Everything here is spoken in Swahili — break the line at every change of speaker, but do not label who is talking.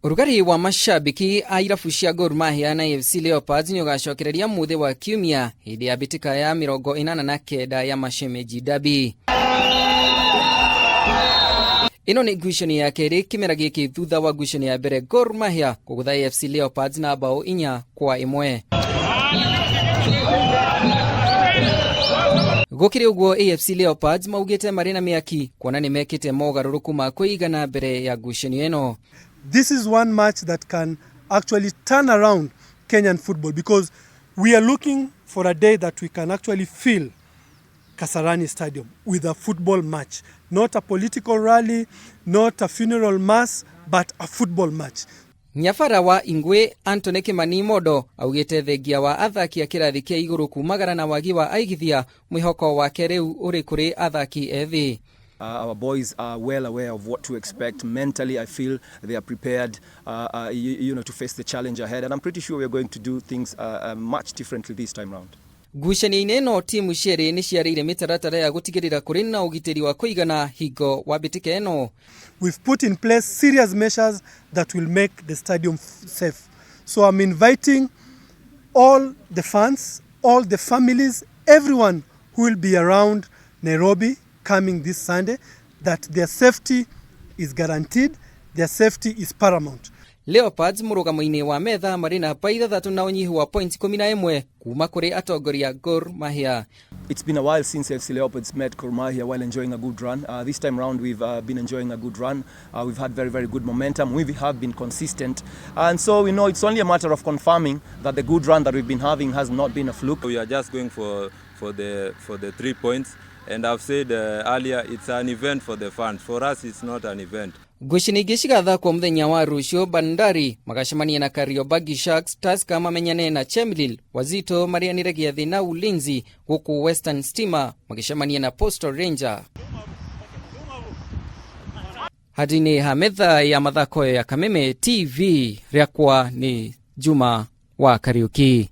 Urugari wa mashabiki a irabu cia Gor Mahia na AFC Leopards ni ugacokereria muthe wa kiumia hindi ya bitika ya 89 ya MASHEMEJI derby. Ino ni ngucanio ya keri kimera giki thutha wa ngucanio ya mbere Gor Mahia kugutha AFC Leopards na bao 4-1. Gukiri uguo AFC Leopards maugite marina miaki kuona ni mekite mogaruruku ma kuigana mbere ya ngucanio ino.
This is one match that can actually turn around Kenyan football, because we are looking for a day that we can actually fill Kasarani Stadium with a football match. Not a political rally, not a funeral mass, but a football match.
Nyafara wa Ingwe Anthony Kimani Modo augite thengia wa athaki a kirathi kia iguru kumagara na wagi wa aigithia mwihoko wake riu uri kuri athaki ethi.
Our boys are well aware of what to expect. Mentally, I feel they are prepared, to face the challenge ahead. And I'm pretty sure we're going to do things much differently this time round.
Ngucanio-inĩ no timu cierĩ nĩ ciarĩire mĩtaratara ya gũtigĩrĩra kũrĩ na ũgitĩri wa kũigana hingo wa mbĩtĩka ĩno.
We've put in place serious measures that will make the stadium safe. So I'm inviting all the fans, all the families, everyone who will be around Nairobi coming this Sunday, that their safety is guaranteed, their safety is paramount.
Leopards murugamo-inĩ wa metha marĩ na pa 3 na ũnyihu wa points 11 kuma kuri atongoria Gor Mahia.
It's been a while since AFC Leopards met Gor Mahia while enjoying a good run. This time round we've been enjoying a good run. We've had very, very good momentum. We have been consistent. And so we know it's only a matter of confirming that the good run that we've been having has not been a fluke.
We are just going for the 3 points. And I've said earlier, it's an event for the fans. For us, it's not an event.
Ngucanio ingĩ cigathakwo muthenya wa rũciũ Bandari magacemania na Kariobangi Sharks, Tusker mamenyane na Chemelil, Wazito marianire gĩathĩ na Ulinzi, gũkũ Western Stima magacemania na Postal Ranger. Hadini hametha ya mathako ya Kameme TV, rĩakwa ni Juma wa Kariuki.